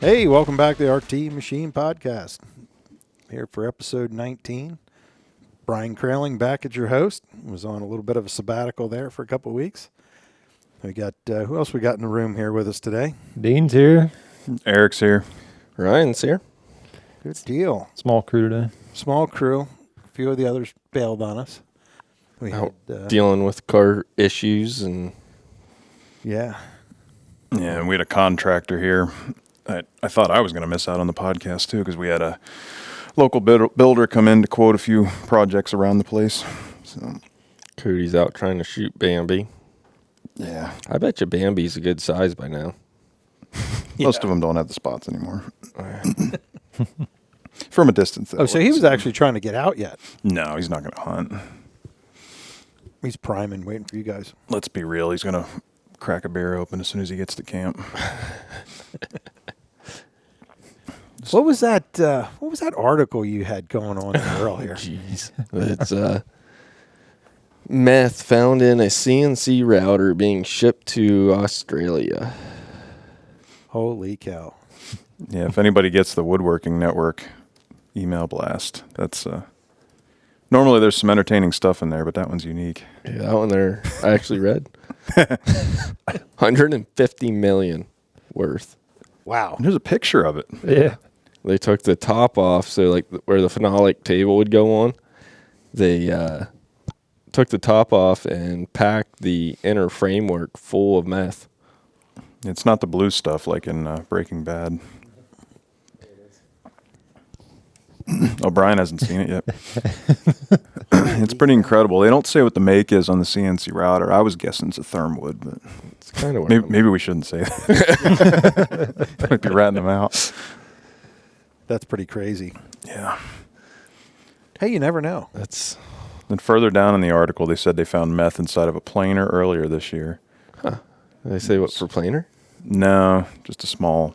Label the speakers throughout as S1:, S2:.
S1: Hey, welcome back to the RT Machine Podcast. Here for episode 19. Brian Kraling back as your host. Was on a little bit of a sabbatical there for a couple of weeks. We got, who else we got in the room here with us today?
S2: Dean's here.
S3: Eric's here.
S4: Ryan's here.
S1: Good deal.
S2: Small crew today.
S1: Small crew. A few of the others bailed on us. We
S4: Out
S1: had,
S4: dealing with car issues and
S1: yeah.
S3: Yeah, and we had a contractor here. I thought I was going to miss out on the podcast, too, because we had a local builder come in to quote a few projects around the place. So,
S4: Cody's out trying to shoot Bambi.
S3: yeah.
S4: I bet you Bambi's a good size by now.
S3: Most of them don't have the spots anymore. From a distance, though.
S1: Oh, so he was actually trying to get out yet.
S3: No, he's not going to hunt.
S1: He's priming, waiting for you guys.
S3: Let's be real. He's going to crack a beer open as soon as he gets to camp.
S1: What was that article you had going on earlier?
S4: Jeez. It's meth found in a CNC router being shipped to Australia.
S1: Holy cow.
S3: Yeah, if anybody gets the Woodworking Network email blast, that's normally there's some entertaining stuff in there, but that one's unique.
S4: Yeah, that one there I actually read. 150 million worth.
S1: Wow.
S3: There's a picture of it.
S2: Yeah.
S4: They took the top off, so like where the phenolic table would go on, they took the top off and packed the inner framework full of meth.
S3: It's not the blue stuff like in Breaking Bad. O'Brien hasn't seen it yet. It's pretty incredible. They don't say what the make is on the CNC router. I was guessing it's a Thermwood, but
S4: It's kind of
S3: maybe we shouldn't say that. Might be ratting them out.
S1: That's pretty crazy.
S3: Yeah.
S1: Hey, you never know.
S4: That's
S3: Then further down in the article, they said they found meth inside of a planer earlier this year.
S4: they say what for planer?
S3: No, just some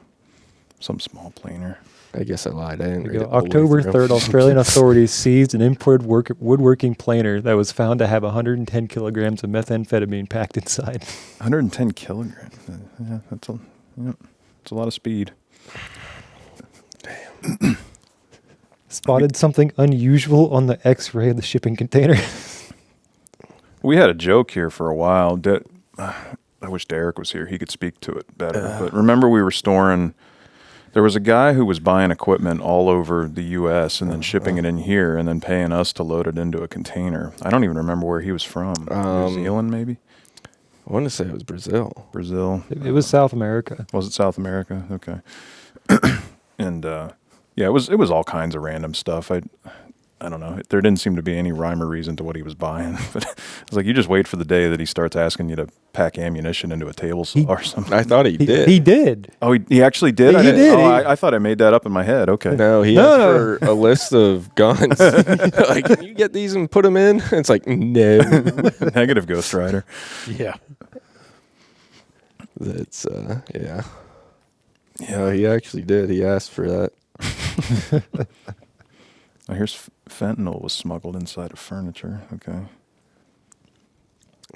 S3: small planer.
S4: I guess I lied. I didn't read it.
S2: October 3rd, Australian authorities seized an imported woodworking planer that was found to have 110 kilograms of methamphetamine packed inside.
S3: 110 kilograms. Yeah, that's a lot of speed.
S2: Spotted something unusual on the X-ray of the shipping container.
S3: We had a joke here for a while. I wish Derek was here. He could speak to it better. But remember we were storing... There was a guy who was buying equipment all over the U.S. and then shipping it in here and then paying us to load it into a container. I don't even remember where he was from. New Zealand, maybe?
S4: I want to say it was Brazil.
S3: Brazil.
S2: It was South America.
S3: Was it South America? Okay. And, yeah, it was all kinds of random stuff. I don't know. There didn't seem to be any rhyme or reason to what he was buying. But it's like you just wait for the day that he starts asking you to pack ammunition into a table saw or something.
S4: I thought he did.
S2: He did.
S3: Oh, he actually did?
S2: He did.
S3: Oh, I thought I made that up in my head. Okay.
S4: No, he asked for a list of guns. Like, can you get these and put them in? It's like, no.
S3: Negative Ghost Rider.
S1: Yeah.
S4: That's, yeah. Yeah, he actually did. He asked for that.
S3: Oh, here's fentanyl was smuggled inside of furniture. Okay.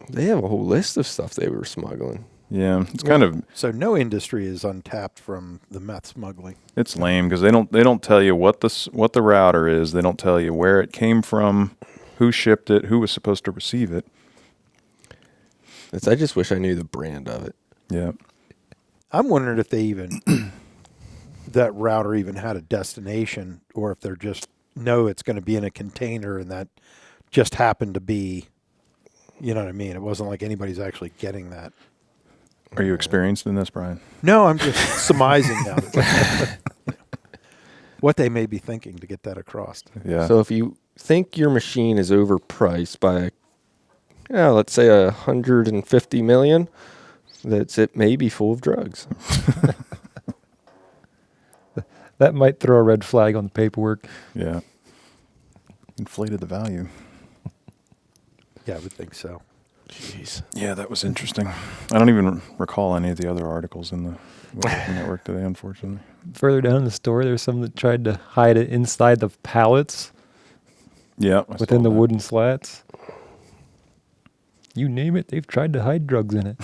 S4: They have a whole list of stuff they were smuggling.
S3: Yeah, it's kind of
S1: So no industry is untapped from the meth smuggling.
S3: it's lame because they don't tell you what the router is. They don't tell you where it came from, who shipped it, who was supposed to receive it.
S4: I just wish I knew the brand of it.
S3: Yeah.
S1: I'm wondering if they even that router even had a destination, or if they're just know it's going to be in a container and that just happened to be, you know what I mean? It wasn't like anybody's actually getting that.
S3: Are you experienced in this, Brian?
S1: No, I'm just surmising now what they may be thinking to get that across.
S3: Yeah.
S4: So if you think your machine is overpriced by, let's say 150 million, it may be full of drugs.
S2: That might throw a red flag on the paperwork.
S3: Yeah. Inflated the value.
S1: Yeah, I would think so.
S4: Jeez.
S3: Yeah, that was interesting. I don't even recall any of the other articles in the network today, unfortunately.
S2: Further down in the story, there's some that tried to hide it inside the pallets
S3: Yeah.
S2: within the wooden slats. You name it, they've tried to hide drugs in it.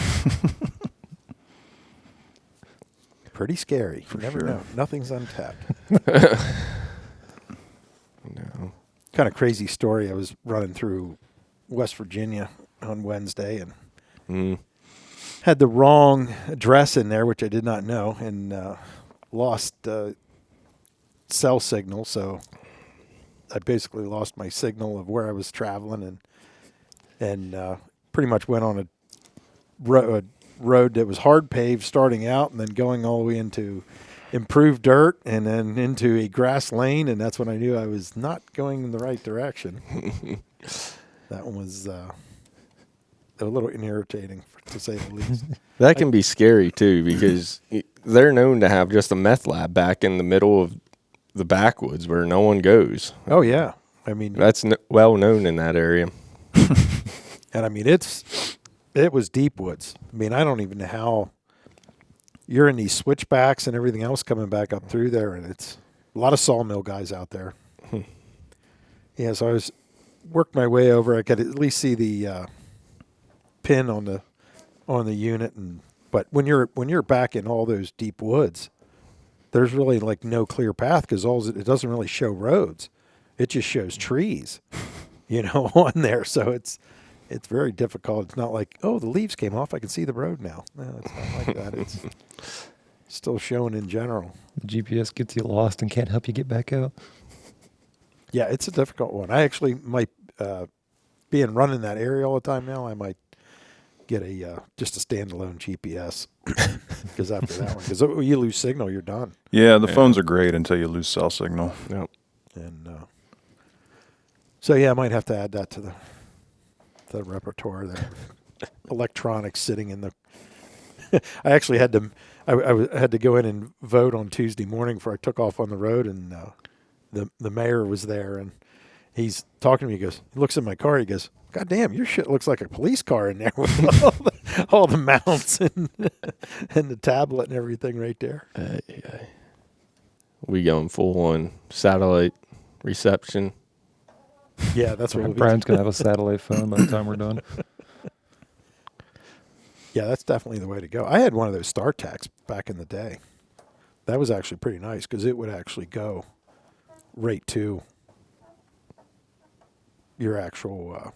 S1: Pretty scary.
S3: For
S1: You never
S3: sure.
S1: know. Nothing's untapped.
S4: No.
S1: Kind of crazy story. I was running through West Virginia on Wednesday and had the wrong address in there, which I did not know, and lost cell signal. So I basically lost my signal of where I was traveling, and pretty much went on a road that was hard paved starting out, and then going all the way into improved dirt, and then into a grass lane, and that's when I knew I was not going in the right direction. That one was a little irritating, to say the least.
S4: That can be scary too, because they're known to have just a meth lab back in the middle of the backwoods where no one goes.
S1: Oh yeah, I mean
S4: That's well known in that area.
S1: and I mean it was deep woods. I mean, I don't even know how you're in these switchbacks and everything else coming back up through there, and it's a lot of sawmill guys out there. Yeah, so I worked my way over. I could at least see the pin on the unit, but when you're back in all those deep woods, there's really like no clear path because it doesn't really show roads. It just shows trees, on there. So it's very difficult. It's not like, oh, the leaves came off, I can see the road now. No, it's not like that. It's still showing in general.
S2: The GPS gets you lost and can't help you get back out.
S1: Yeah, it's a difficult one. I actually might, being running that area all the time now, I might get just a standalone GPS because after that one, because you lose signal, you're done.
S3: Yeah, the phones are great until you lose cell signal.
S4: Yep.
S1: And so yeah, I might have to add that to the repertoire there. Electronics sitting in the. I actually had to. I had to go in and vote on Tuesday morning before I took off on the road, and the mayor was there, and he's talking to me. He goes, he looks at my car. He goes, "God damn, your shit looks like a police car in there with all the mounts and the tablet and everything right there."
S4: We going full on satellite reception.
S1: Yeah, that's what we'll be.
S2: Brian's going to have a satellite phone by the time we're done.
S1: Yeah, that's definitely the way to go. I had one of those StarTacs back in the day. That was actually pretty nice because it would actually go right to your actual.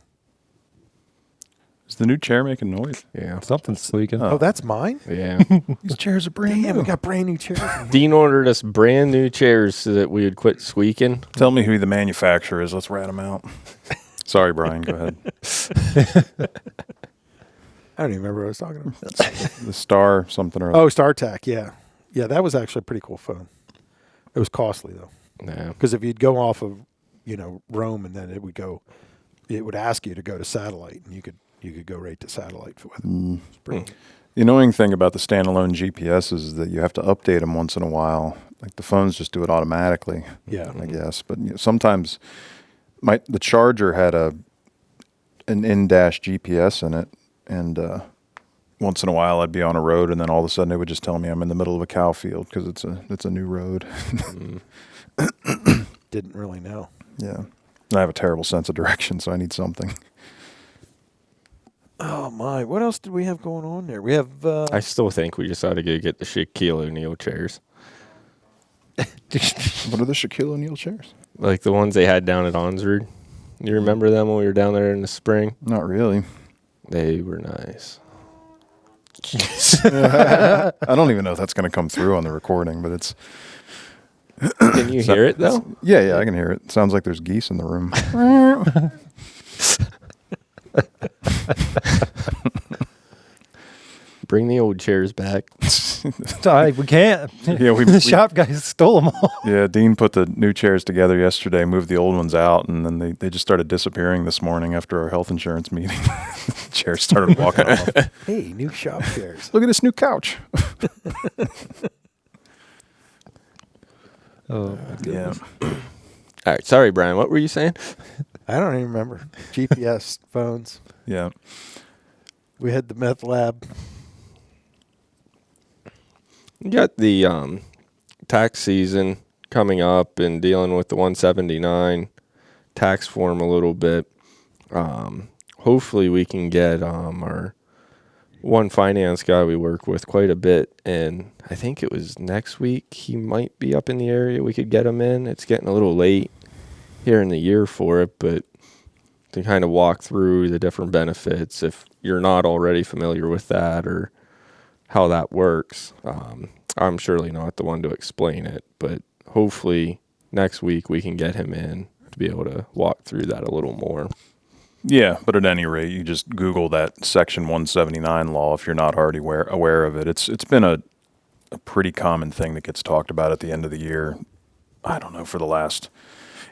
S3: Is the new chair making noise?
S4: Yeah.
S2: Something's squeaking.
S1: Oh, that's mine?
S4: Yeah.
S3: These chairs are brand
S1: Damn,
S3: new.
S1: we got brand new chairs.
S4: Dean ordered us brand new chairs so that we would quit squeaking.
S3: Tell me who the manufacturer is. Let's rat them out. Sorry, Brian. Go ahead.
S1: I don't even remember what I was talking about.
S3: The Star something or other.
S1: Oh, StarTac, yeah. Yeah, that was actually a pretty cool phone. It was costly, though.
S4: Yeah.
S1: Because if you'd go off of, Rome, and then it would ask you to go to satellite, and you could go right to satellite with it. It's pretty
S3: The annoying thing about the standalone GPS is that you have to update them once in a while. Like the phones just do it automatically.
S1: Yeah.
S3: I guess. But sometimes the charger had an in-dash GPS in it, and once in a while I'd be on a road, and then all of a sudden it would just tell me I'm in the middle of a cow field because it's a new road.
S1: Didn't really know.
S3: Yeah. And I have a terrible sense of direction, so I need something.
S1: Oh my! What else did we have going on there? We have.
S4: I still think we just ought to go get the Shaquille O'Neal chairs.
S3: What are the Shaquille O'Neal chairs?
S4: Like the ones they had down at Onsrud. You remember them when we were down there in the spring?
S3: Not really.
S4: They were nice.
S3: I don't even know if that's going to come through on the recording, but it's.
S4: Can you hear it though?
S3: Yeah, I can hear it. Sounds like there's geese in the room.
S4: Bring the old chairs back.
S2: We can't.
S3: Yeah,
S2: The shop guys stole them all.
S3: Yeah, Dean put the new chairs together yesterday, moved the old ones out, and then they just started disappearing this morning after our health insurance meeting. Chairs started walking off.
S1: Hey, new shop chairs.
S3: Look at this new couch.
S2: Oh,
S3: Yeah.
S4: All right, sorry, Brian. What were you saying?
S1: I don't even remember. GPS phones.
S3: Yeah.
S1: We had the meth lab.
S4: You got the tax season coming up and dealing with the 179 tax form a little bit. Hopefully we can get our one finance guy we work with quite a bit, and I think it was next week he might be up in the area. We could get him in. It's getting a little late here in the year for it, but to kind of walk through the different benefits if you're not already familiar with that or how that works. I'm surely not the one to explain it, but hopefully next week we can get him in to be able to walk through that a little more.
S3: Yeah, but at any rate, you just Google that Section 179 law if you're not already aware of it. It's been a pretty common thing that gets talked about at the end of the year. I don't know, for the last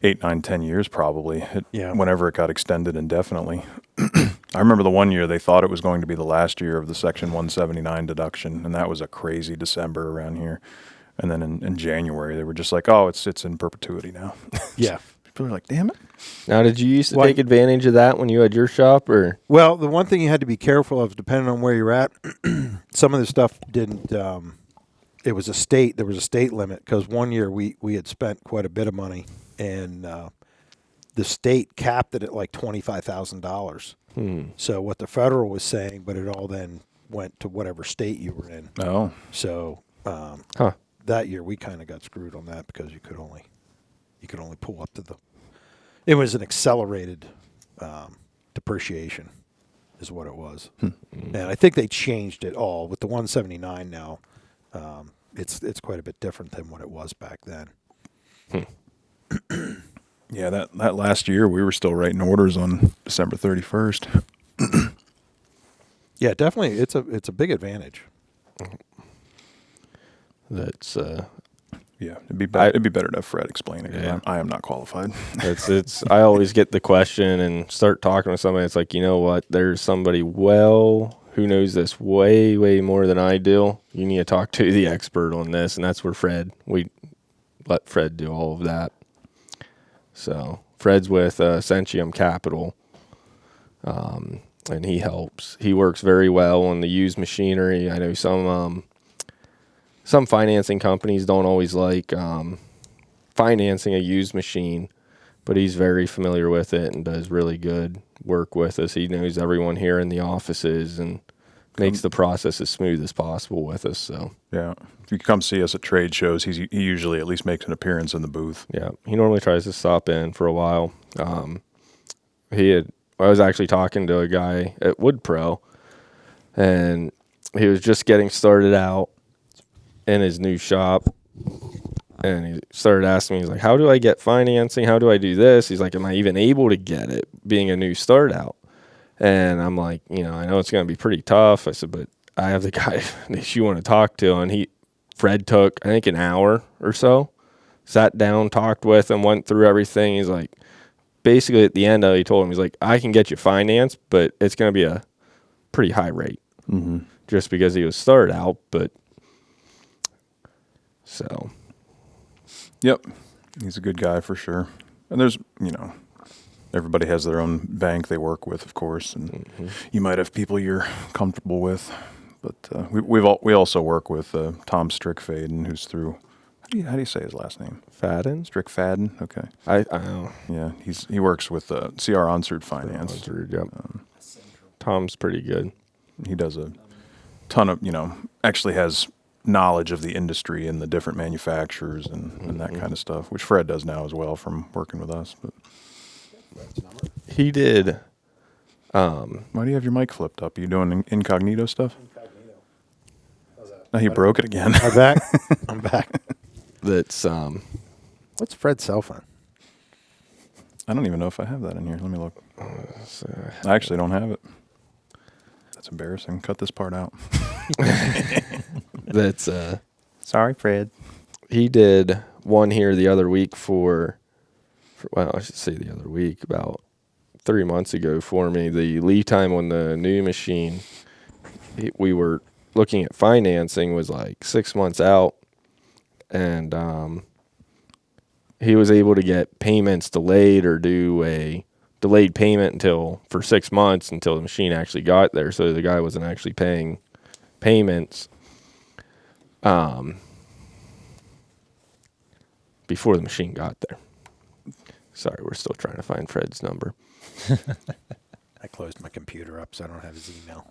S3: 8, 9, 10 years probably. Whenever it got extended indefinitely. I remember the one year they thought it was going to be the last year of the Section 179 deduction, and that was a crazy December around here. And then in January, they were just like, oh, it's in perpetuity now.
S1: Yeah.
S3: People are like, damn it.
S4: Now, did you used to take advantage of that when you had your shop, or?
S1: Well, the one thing you had to be careful of, depending on where you're at, some of the stuff didn't. It was a state. There was a state limit because one year we had spent quite a bit of money, and the state capped it at like $25,000. So what the federal was saying, but it all then went to whatever state you were in.
S3: Oh.
S1: So that year we kind of got screwed on that because you could only pull up to the. It was an accelerated depreciation, is what it was, and I think they changed it all with the 179 now. It's quite a bit different than what it was back then.
S3: Yeah, that last year we were still writing orders on December 31st.
S1: Yeah, definitely, it's a big advantage.
S4: That's
S3: Yeah, it'd be better to have Fred explain it.
S4: Yeah.
S3: I am not qualified.
S4: it's I always get the question and start talking with somebody. It's like, you know what? There's somebody who knows this way, way more than I do. You need to talk to the expert on this, and that's where we let Fred do all of that. So Fred's with Ascentium Capital, and he helps. He works very well on the used machinery. I know some financing companies don't always like financing a used machine, but he's very familiar with it and does really good work with us. He knows everyone here in the offices and makes the process as smooth as possible with us. So
S3: Yeah, if you come see us at trade shows, he usually at least makes an appearance in the booth.
S4: yeah, he normally tries to stop in for a while. I was actually talking to a guy at Wood Pro, and he was just getting started out in his new shop, and he started asking me, he's like, how do I get financing? How do I do this? He's like, am I even able to get it being a new start out? And I'm like, I know it's going to be pretty tough. I said, but I have the guy that you want to talk to, and Fred took, I think, an hour or so, sat down, talked with him, went through everything. He's like, basically at the end of it, he told him, he's like, I can get you financed, but it's going to be a pretty high rate just because he was started out, but so.
S3: Yep, he's a good guy for sure. And there's, everybody has their own bank they work with, of course, and you might have people you're comfortable with. But we also work with Tom Strickfaden, who's through. How do you say his last name?
S4: Fadden?
S3: Strickfaden. Okay.
S4: I know.
S3: Yeah, he works with CR Unsered Finance.
S4: Yep. Tom's pretty good.
S3: He does a ton of actually has knowledge of the industry and the different manufacturers and that kind of stuff, which Fred does now as well from working with us. But
S4: he did.
S3: Why do you have your mic flipped up? Are you doing incognito stuff?
S1: Incognito. How's that?
S3: No, he broke it again.
S1: I'm back. I'm back.
S4: That's
S1: What's Fred's cell phone?
S3: I don't even know if I have that in here. Let me look. I actually don't have it. That's embarrassing. Cut this part out.
S4: that's
S3: Sorry, Fred.
S4: he did one here the other week I should say the other week, about 3 months ago for me. The lead time on the new machine, we were looking at financing, was like 6 months out, and he was able to get payments delayed or do a delayed payment for 6 months until the machine actually got there. So the guy wasn't actually paying payments before the machine got there. Sorry, we're still trying to find Fred's number.
S1: I closed my computer up, so I don't have his email.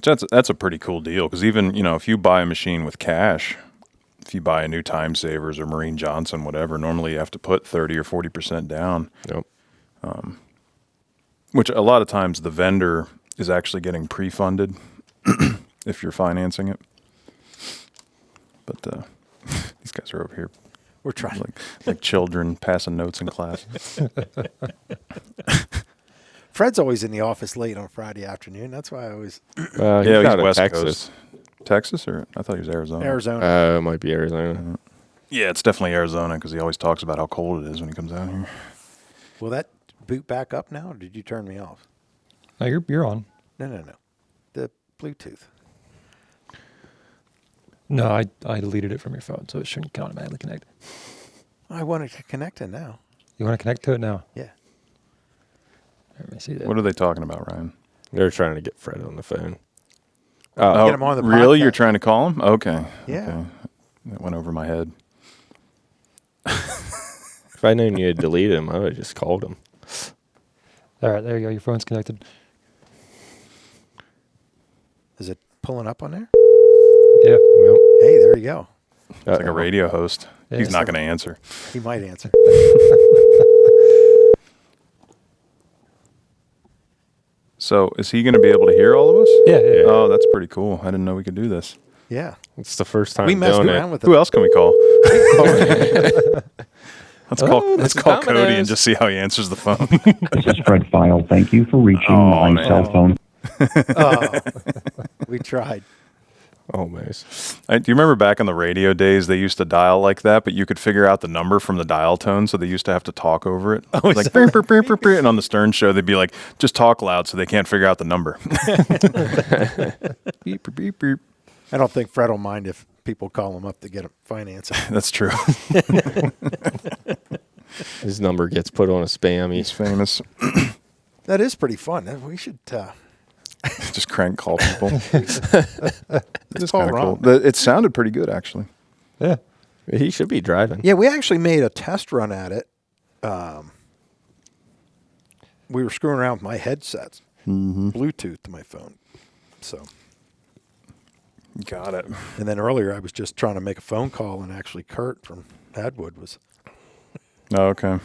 S3: Which that's a pretty cool deal because even if you buy a machine with cash, if you buy a new Time Savers or Marine Johnson, whatever, normally you have to put 30 or 40% down.
S4: Yep.
S3: Which a lot of times the vendor is actually getting pre-funded if you're financing it. But these guys are over here.
S1: We're trying.
S3: Like children passing notes in class.
S1: Fred's always in the office late on Friday afternoon. That's why I always
S3: Yeah,
S4: he's
S3: he's
S4: out of
S3: West
S4: Texas.
S3: Coast. Texas, or I thought he was Arizona.
S1: Arizona.
S4: It might be Arizona.
S3: Yeah, it's definitely Arizona because he always talks about how cold it is when he comes out here.
S1: Will that boot back up now, or did you turn me off?
S2: No, you're on.
S1: No. The Bluetooth.
S2: No, I deleted it from your phone, so it shouldn't automatically connect.
S1: I wanted to connect it now.
S2: You want to connect to it now?
S1: Yeah.
S2: Let me see that.
S3: What are they talking about, Ryan?
S4: They're trying to get Fred on the phone.
S1: Get him on the
S3: really?
S1: podcast.
S3: You're trying to call him? Okay.
S1: Yeah.
S3: Okay. That went over my head.
S4: If I'd known you had deleted him, I would have just called him.
S2: All right, there you go. Your phone's connected.
S1: Is it pulling up on there?
S2: Yeah.
S4: Yep.
S1: Hey, there you go.
S3: It's like a radio host.
S2: Yeah.
S3: He's not going to answer.
S1: He might answer.
S3: So is he going to be able to hear all of us?
S2: Yeah.
S3: Oh, that's pretty cool. I didn't know we could do this.
S1: Yeah.
S4: It's the first time
S1: We messed
S4: doing
S1: around
S4: it.
S1: with
S3: Who
S1: it.
S3: else can we call? Let's
S4: this is
S3: call Cody
S4: Domino's.
S3: and just see how he answers the phone.
S5: This is Fred Fial. Thank you for reaching my
S3: man.
S5: cell phone.
S1: Oh, we tried.
S4: Almost.
S3: Do you remember back in the radio days they used to dial like that, but you could figure out the number from the dial tone, so they used to have to talk over it.
S1: Oh, is
S3: Like
S1: that
S3: "Beep, beep, beep, beep, beep," and on the Stern show they'd be like, just talk loud so they can't figure out the number. Beep, beep, beep, beep.
S1: I don't think Fred will mind if people call him up to get financing.
S3: That's true.
S4: His number gets put on a spam.
S3: He's famous.
S1: That is pretty fun. We should.
S3: Just crank call people.
S1: It's all
S3: Kinda
S1: wrong.
S3: cool. It sounded pretty good, actually.
S2: Yeah.
S4: He should be driving.
S1: Yeah, we actually made a test run at it. We were screwing around with my headsets, Bluetooth to my phone. So,
S3: Got it.
S1: and then earlier I was just trying to make a phone call, and actually Kurt from Hadwood was.
S3: Oh, okay.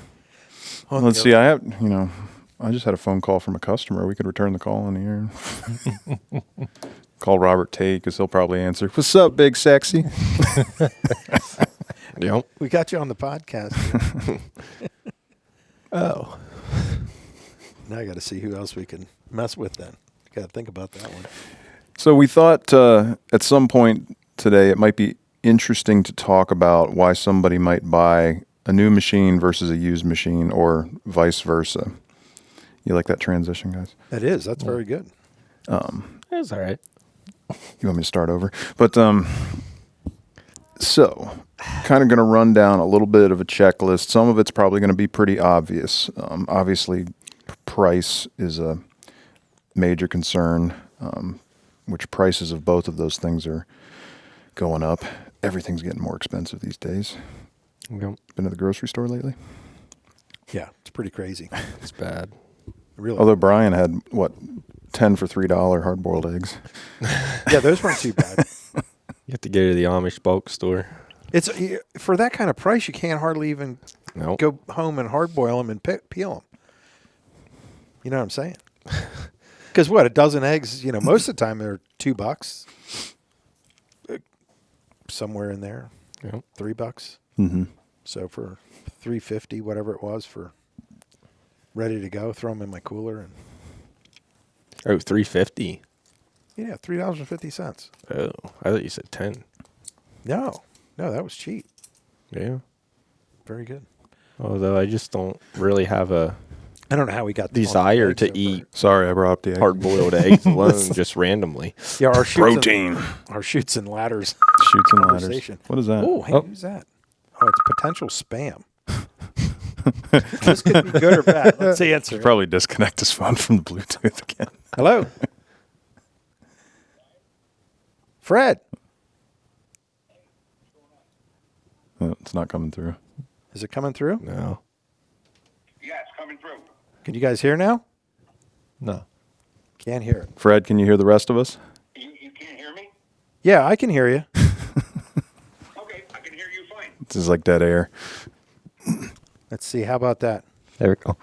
S1: on
S3: Let's
S1: the
S3: see.
S1: other-
S3: I just had a phone call from a customer. We could return the call on the air. Call Robert Tate because he'll probably answer. What's up, big sexy?
S4: Yep.
S1: We got you on the podcast.
S4: Oh.
S1: Now I got to see who else we can mess with. Then got to think about that one.
S3: So we thought at some point today it might be interesting to talk about why somebody might buy a new machine versus a used machine, or vice versa. You like that transition, guys?
S1: That is. That's very good.
S4: It's all right.
S3: You want me to start over? But so kind of going to run down a little bit of a checklist. Some of it's probably going to be pretty obvious. Obviously, price is a major concern, which prices of both of those things are going up. Everything's getting more expensive these days.
S4: Yep.
S3: Been to the grocery store lately?
S1: Yeah, it's pretty crazy.
S4: It's bad.
S1: Really.
S3: Although Brian had, 10 for $3 hard-boiled eggs.
S1: Yeah, those weren't too bad.
S4: You have to go to the Amish bulk store.
S1: It's for that kind of price, you can't hardly even
S4: No.
S1: go home and hard boil them and peel them. You know what I'm saying? Because what, a dozen eggs? Most of the time they're $2, somewhere in there,
S4: Yep.
S1: $3.
S3: Mm-hmm.
S1: So for $3.50, whatever it was, for ready to go, throw them in my cooler, and
S4: Oh, $3.50.
S1: yeah, $3.50.
S4: Oh, I thought you said 10.
S1: No, that was cheap.
S4: Yeah.
S1: Very good.
S4: Although I just don't really have a
S1: I don't know how we got the
S4: desire
S1: eggs
S4: to
S1: so
S4: eat
S3: Sorry, I brought up the egg.
S4: hard-boiled eggs alone just randomly.
S1: Yeah, our chutes
S3: Protein.
S1: our chutes and ladders.
S3: Shoots and ladders.
S1: Conversation.
S3: What is that?
S1: Oh, hey,
S2: Oh.
S1: who's that? Oh, it's potential spam. This could be good or bad. Let's answer. it.
S3: Probably disconnect his phone from the Bluetooth again.
S1: Hello, Fred.
S3: Oh, it's not coming through.
S1: Is it coming through?
S4: No.
S6: Yeah, it's coming through.
S1: Can you guys hear now?
S2: No.
S1: Can't hear it.
S3: Fred, can you hear the rest of us?
S1: Yeah, I can hear you.
S6: Okay, I can hear you fine.
S3: This is like dead air.
S1: Let's see. How about that?
S2: There we go.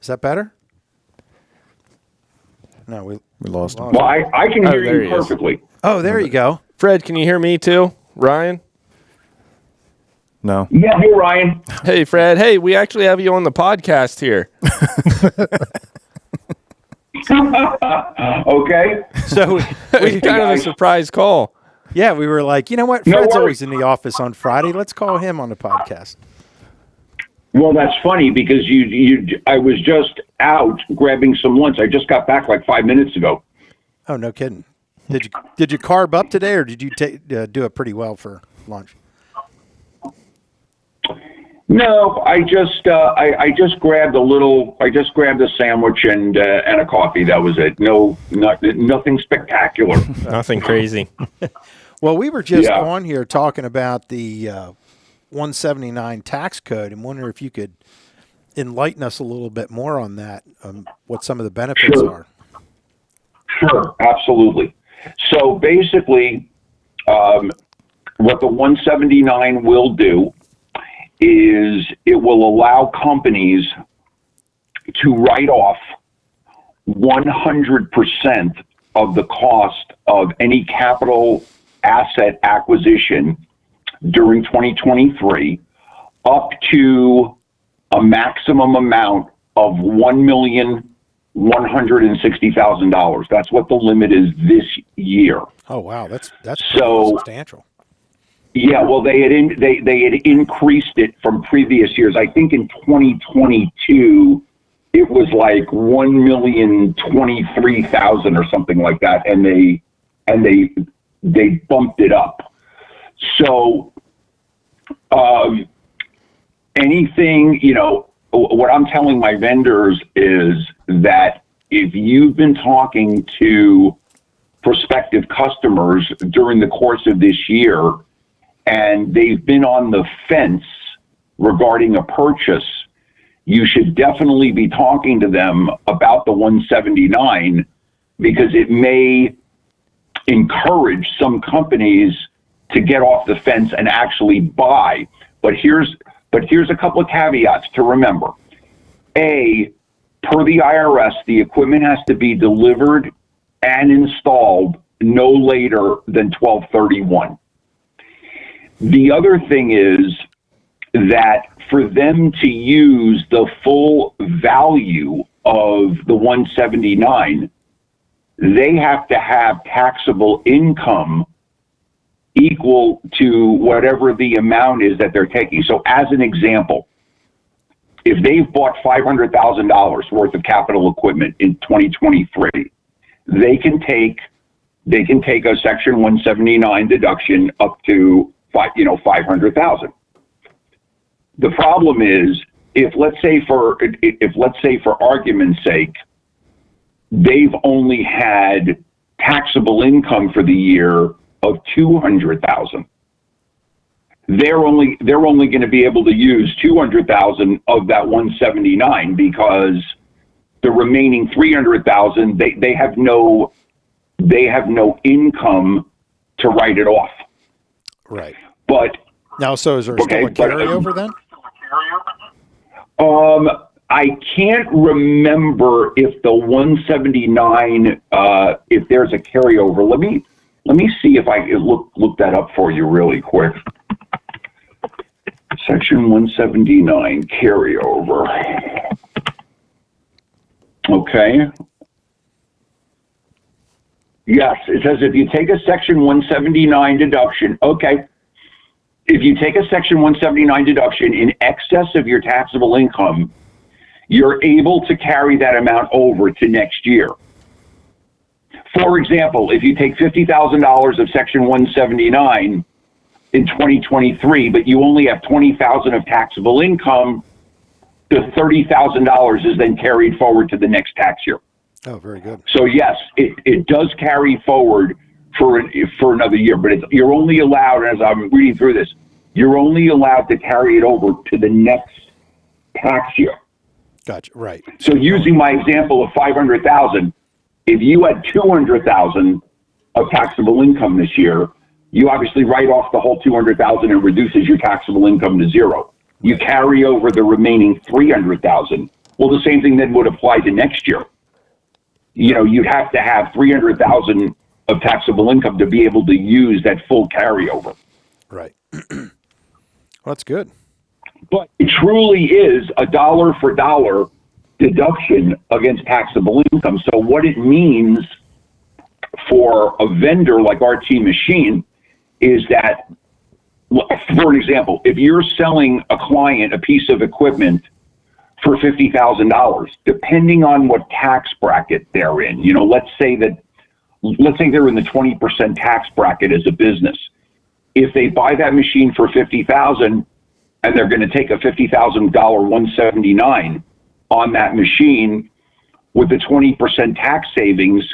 S1: Is that better? No, we
S3: lost him.
S6: Well, I can
S4: Oh,
S6: hear
S4: there
S6: you
S4: he is.
S6: perfectly.
S1: Oh, there you go.
S4: Fred, can you hear me too? Ryan?
S3: No.
S6: Yeah, hey, Ryan.
S4: Hey, Fred. Hey, we actually have you on the podcast here.
S6: Okay.
S1: So
S4: It's kind of a surprise call.
S1: yeah, we were like, you know what?
S6: No
S1: Fred's
S6: worries.
S1: always in the office on Friday. Let's call him on the podcast.
S6: Well, that's funny because I was just out grabbing some lunch. I just got back like 5 minutes ago.
S1: Oh, no kidding. Did you carb up today, or did you do it pretty well for lunch?
S6: No, I just grabbed a sandwich and a coffee. That was it. Nothing spectacular.
S4: Nothing crazy.
S1: Well, we were just
S6: Yeah.
S1: on here talking about the 179 tax code and wonder if you could enlighten us a little bit more on that, what some of the benefits
S6: Sure.
S1: are.
S6: Sure, absolutely. So basically, what the 179 will do is it will allow companies to write off 100% of the cost of any capital asset acquisition during 2023 up to a maximum amount of $1,160,000. That's what the limit is this year.
S1: Oh, wow. That's
S6: So-
S1: substantial.
S6: Yeah, well, they had increased it from previous years. I think in 2022 it was like 1,023,000 or something like that, and they bumped it up. So anything, what I'm telling my vendors is that if you've been talking to prospective customers during the course of this year and they've been on the fence regarding a purchase, you should definitely be talking to them about the 179 because it may encourage some companies to get off the fence and actually buy. But here's a couple of caveats to remember. A, per the IRS, the equipment has to be delivered and installed no later than 12/31. The other thing is that for them to use the full value of the 179, they have to have taxable income equal to whatever the amount is that they're taking. So as an example, if they've bought $500,000 worth of capital equipment in 2023, they can take a Section 179 deduction up to $500,000. The problem is if let's say for argument's sake, they've only had taxable income for the year of $200,000. They're only going to be able to use $200,000 of that 179 because the remaining $300,000 they have no income to write it off.
S1: Right.
S6: But
S1: Now, so is there still a carryover then?
S6: I can't remember if the 179 if there's a carryover. Let me see if I can look that up for you really quick. Section 179 carryover. Okay. Yes, it says if you take a Section 179 deduction, okay. If you take a Section 179 deduction in excess of your taxable income, you're able to carry that amount over to next year. For example, if you take $50,000 of Section 179 in 2023, but you only have $20,000 of taxable income, the $30,000 is then carried forward to the next tax year.
S1: Oh, very good.
S6: So yes, it does carry forward for another year, but you're only allowed, as I'm reading through this, you're only allowed to carry it over to the next tax year.
S1: Gotcha. Right.
S6: So using my example of 500,000, if you had 200,000 of taxable income this year, you obviously write off the whole 200,000 and reduces your taxable income to zero. You carry over the remaining 300,000. Well, the same thing then would apply to next year. You know, you'd have to have 300,000 of taxable income to be able to use that full carryover.
S1: Right. Well, that's good.
S6: But it truly is a dollar for dollar deduction against taxable income. So what it means for a vendor like RT Machine is that, for an example, if you're selling a client a piece of equipment for $50,000, depending on what tax bracket they're in, you know, let's say they're in the 20% tax bracket as a business. If they buy that machine for $50,000 and they're going to take a $50,000 179 on that machine with the 20% tax savings,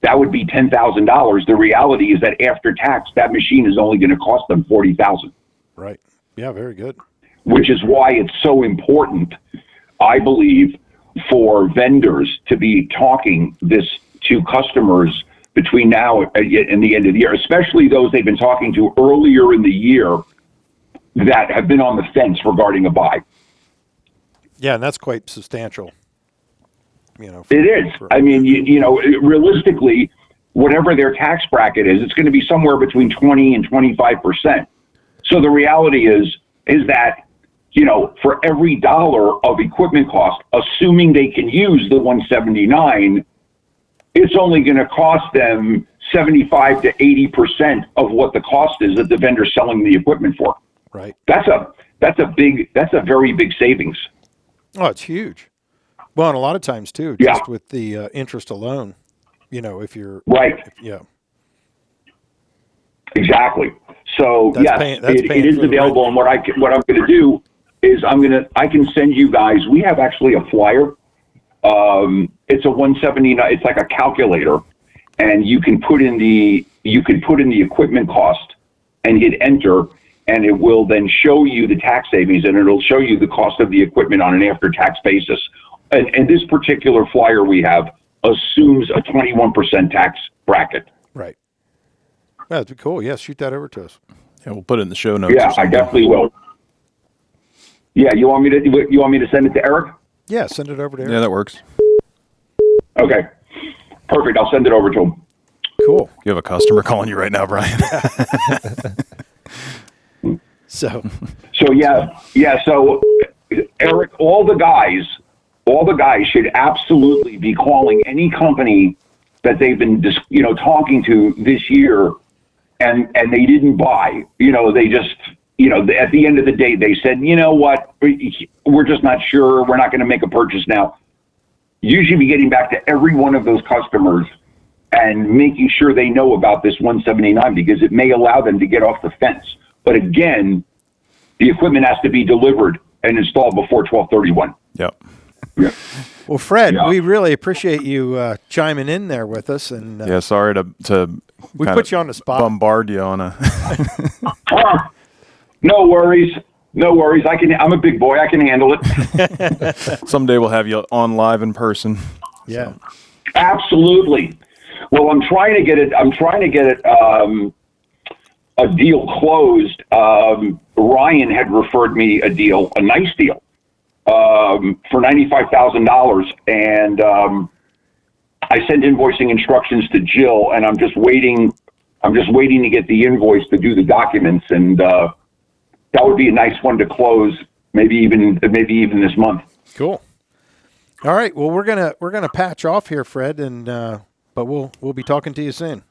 S6: that would be $10,000. The reality is that after tax, that machine is only going to cost them $40,000.
S1: Right. Yeah, very good.
S6: Which is why it's so important, I believe, for vendors to be talking this to customers between now and the end of the year, especially those they've been talking to earlier in the year that have been on the fence regarding a buy.
S1: Yeah, and that's quite substantial. You know,
S6: It is. I mean, you know, realistically, whatever their tax bracket is, it's going to be somewhere between 20 and 25%. So the reality is that, you know, for every dollar of equipment cost, assuming they can use the 179, it's only going to cost them 75 to 80% of what the cost is that the vendor's selling the equipment for.
S1: right.
S6: That's a very big savings.
S1: Oh, it's huge. Well, and a lot of times too,
S6: Yeah.
S1: just with the interest alone, you know, if you're
S6: Right.
S1: yeah,
S6: Exactly. So
S1: That's
S6: yes,
S1: paying- that's
S6: it
S1: paying
S6: is
S1: for the
S6: available.
S1: rent.
S6: And what I'm going to do is I can send you guys. We have actually a flyer. It's a 179. It's like a calculator, and you can put in the equipment cost and hit enter, and it will then show you the tax savings, and it'll show you the cost of the equipment on an after-tax basis. And this particular flyer we have assumes a 21% tax bracket.
S1: right. Yeah, that'd be cool. Yeah, shoot that over to us.
S3: Yeah, we'll put it in the show notes.
S6: Yeah,
S3: or
S6: I
S3: something.
S6: definitely will. Yeah, you want me to send it to Eric?
S1: Yeah, send it over to Eric.
S3: Yeah, that works.
S6: Okay, perfect. I'll send it over to him.
S1: Cool.
S3: You have a customer calling you right now, Brian.
S1: So
S6: So yeah. So Eric, all the guys should absolutely be calling any company that they've been talking to this year, and they didn't buy. You know, they just at the end of the day they said, you know what, we're just not sure. We're not going to make a purchase now. You should be getting back to every one of those customers and making sure they know about this 179, because it may allow them to get off the fence. But again, the equipment has to be delivered and installed before 12/31.
S3: Yep.
S6: Yeah.
S1: well, Fred,
S6: Yeah.
S1: we really appreciate you chiming in there with us, and
S3: Yeah, sorry to
S1: we
S3: kinda
S1: put you on the spot.
S3: bombard you on a.
S6: No worries. No worries. I'm a big boy. I can handle it.
S3: Someday we'll have you on live in person.
S1: Yeah.
S6: Absolutely. Well, I'm trying to get it a deal closed. Ryan had referred me a nice deal, for $95,000. And, I sent invoicing instructions to Jill, and I'm just waiting to get the invoice to do the documents. And, that would be a nice one to close, maybe even this month.
S1: Cool. All right. Well, we're gonna patch off here, Fred, and but we'll be talking to you soon.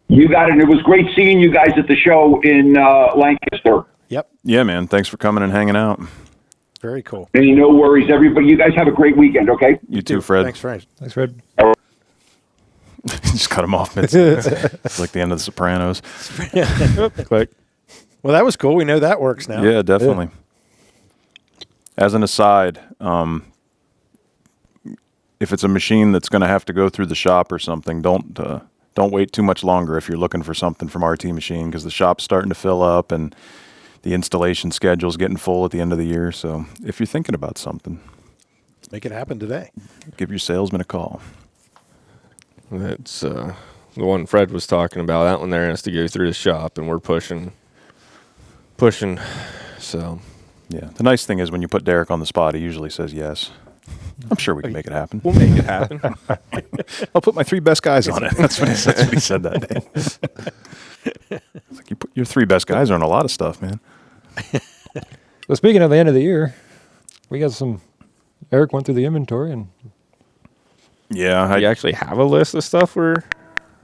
S6: You got it. It was great seeing you guys at the show in Lancaster.
S1: Yep.
S3: Yeah, man. Thanks for coming and hanging out.
S1: Very cool.
S6: And no worries, everybody. You guys have a great weekend, okay?
S3: You too, Fred.
S1: Thanks, Fred.
S2: Thanks, Fred.
S3: Just cut him off. It's like the end of The Sopranos.
S2: Click.
S1: Well, that was cool. We know that works now.
S3: Yeah, definitely. As an aside, if it's a machine that's going to have to go through the shop or something, don't wait too much longer if you're looking for something from RT Machine, because the shop's starting to fill up and the installation schedule's getting full at the end of the year. So if you're thinking about something,
S1: Make it happen today.
S3: give your salesman a call.
S4: That's the one Fred was talking about, that one there has to go through the shop, and we're pushing. So
S3: Yeah. The nice thing is when you put Derek on the spot, he usually says yes. I'm sure we can make it happen.
S4: we'll make it happen.
S3: I'll put my 3 best guys on it. That's what he said that day. It's like, you put your 3 best guys on a lot of stuff, man.
S2: So speaking of the end of the year, we got some. Eric went through the inventory and
S3: Yeah.
S4: You actually have a list of stuff where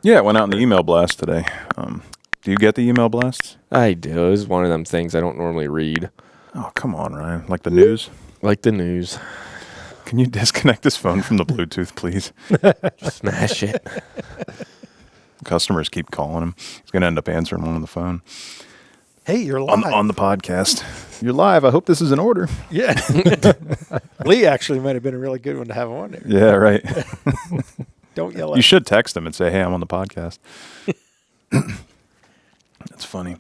S3: Yeah, it went out in the email blast today. Do you get the email blasts?
S4: I do. It's one of them things I don't normally read,
S3: Oh, come on, Ryan. Like the news?
S4: like the news.
S3: Can you disconnect this phone from the Bluetooth, please?
S4: Smash it.
S3: Customers keep calling him. He's going to end up answering one on the phone.
S1: Hey, you're live.
S3: On the podcast. You're live. I hope this is in order.
S1: Yeah. Lee actually might have been a really good one to have on there.
S3: Yeah, right.
S1: Don't yell at
S3: You should text him and say, hey, I'm on the podcast. That's funny.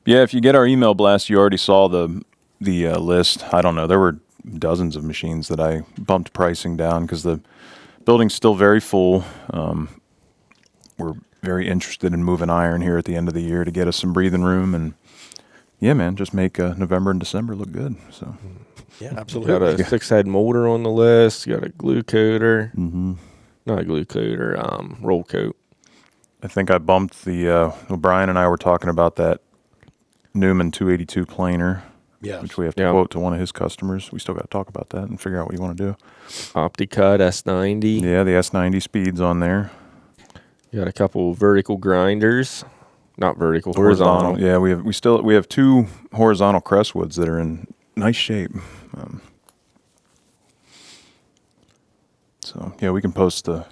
S3: Yeah, if you get our email blast, you already saw the list. I don't know. There were dozens of machines that I bumped pricing down because the building's still very full. We're very interested in moving iron here at the end of the year to get us some breathing room. And yeah, man, just make November and December look good. So
S1: Yeah,
S4: Got
S1: absolutely.
S4: a 6-head molder on the list. You got a glue coater. Mm-hmm. Not a glue coater, roll coat.
S3: I think I bumped Brian and I were talking about that Newman 282 planer,
S1: Yes.
S3: which we have to
S4: Yeah.
S3: quote to one of his customers. We still got to talk about that and figure out what you want to do.
S4: OptiCut S90.
S3: Yeah, the S90 speed's on there.
S4: You got a couple vertical grinders. Not vertical, horizontal.
S3: Yeah, we have 2 horizontal Crestwoods that are in nice shape. So yeah, we can post the.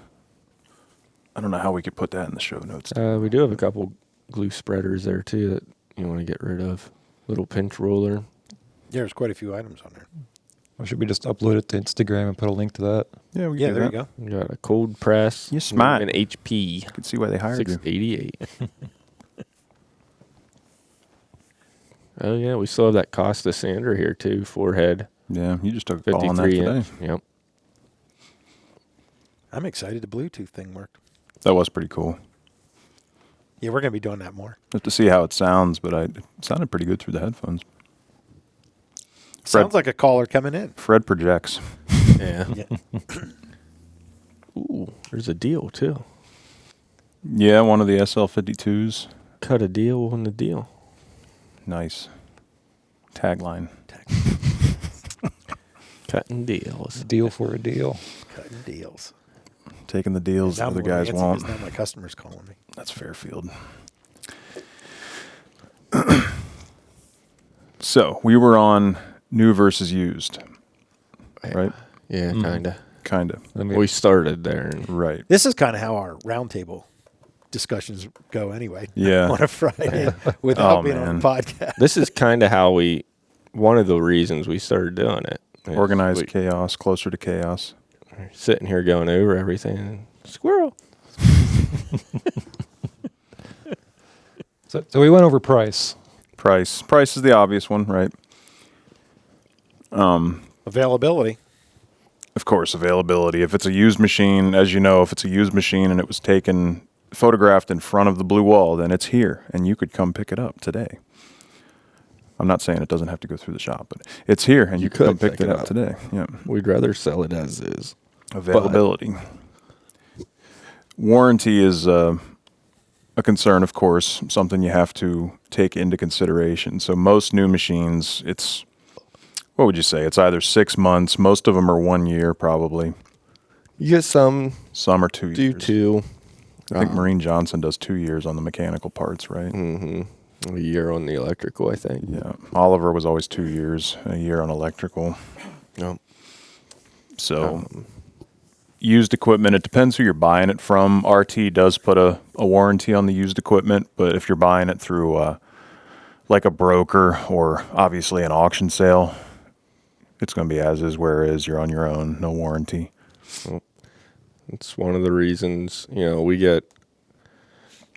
S3: I don't know how we could put that in the show notes.
S4: We do have a couple glue spreaders there too that you want to get rid of. Little pinch roller.
S1: There's quite a few items on there.
S2: or should we just upload it to Instagram and put a link to that?
S3: Yeah, we
S1: Yeah,
S3: can do
S1: there you
S3: that.
S1: go.
S4: You got a cold press.
S3: You're smart.
S4: An HP.
S3: You can see why they hired you.
S4: 688. Oh yeah, we still have that Costa sander here too. 4-head.
S3: Yeah, you just took a call on that
S4: 53
S3: today.
S4: inch. Yep.
S1: I'm excited the Bluetooth thing worked.
S3: That was pretty cool.
S1: Yeah, we're going to be doing that more.
S3: Have to see how it sounds, but it sounded pretty good through the headphones.
S1: Sounds like a caller coming in.
S3: Fred projects.
S4: Yeah.
S1: Yeah.
S4: Ooh, there's a deal too.
S3: Yeah, one of the SL52s.
S4: Cut a deal on the deal.
S3: Nice. Tagline.
S4: Cutting deals.
S2: Deal for a deal.
S1: Cutting deals.
S3: Taking the deals
S1: Now
S3: other
S1: I'm more
S3: guys
S1: antsy
S3: want.
S1: 'cause now my customer's calling me.
S3: That's Fairfield. So we were on new versus used, right?
S4: Yeah, kind of.
S3: Kind of.
S4: We started there. And
S3: Right.
S1: This is kind of how our roundtable discussions go anyway.
S3: Yeah.
S1: On a Friday without
S3: Oh,
S1: being on
S3: man.
S1: a podcast.
S4: this is kind of how one of the reasons we started doing it. is
S3: Organized
S4: we-
S3: chaos, closer to chaos.
S4: Sitting here going over everything. And squirrel.
S2: So we went over price.
S3: Price. Price is the obvious one, right?
S1: Availability.
S3: Of course, availability. If it's a used machine, as you know, if it's a used machine and it was photographed in front of the blue wall, then it's here and you could come pick it up today. I'm not saying it doesn't have to go through the shop, but it's here and you could come pick it up today. Yeah.
S4: We'd rather sell it as is.
S3: Availability. Warranty is a concern, of course, something you have to take into consideration. So most new machines, what would you say? It's either 6 months. Most of them are 1 year, probably.
S4: You get some
S3: Some are 2
S4: do
S3: years.
S4: too.
S3: I think Marine Johnson does 2 years on the mechanical parts, right?
S4: A year on the electrical, I think.
S3: Yeah. Oliver was always 2 years, a year on electrical.
S4: Yep.
S3: So used equipment, it depends who you're buying it from. RT does put a warranty on the used equipment, but if you're buying it through like a broker or obviously an auction sale, it's going to be as is, where is. You're on your own, no warranty.
S4: It's one of the reasons, we get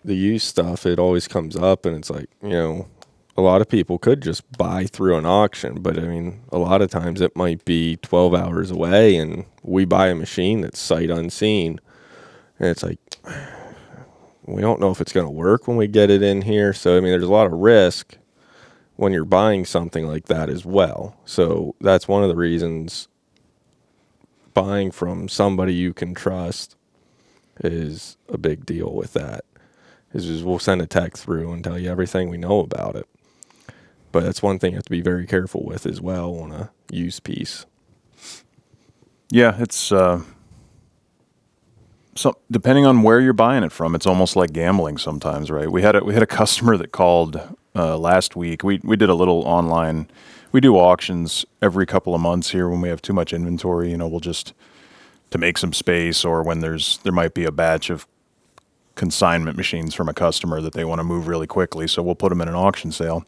S4: the used stuff. It always comes up and it's like, a lot of people could just buy through an auction, but I mean, a lot of times it might be 12 hours away and we buy a machine that's sight unseen. And it's like, we don't know if it's going to work when we get it in here. So, I mean, there's a lot of risk when you're buying something like that as well. So that's one of the reasons buying from somebody you can trust is a big deal with that. Is we'll send a tech through and tell you everything we know about it. But that's one thing you have to be very careful with as well on a used piece.
S3: Yeah, it's so depending on where you're buying it from, it's almost like gambling sometimes, right? We had a customer that called last week. We did a little online. We do auctions every couple of months here when we have too much inventory. We'll just to make some space, or when there might be a batch of consignment machines from a customer that they want to move really quickly, so we'll put them in an auction sale.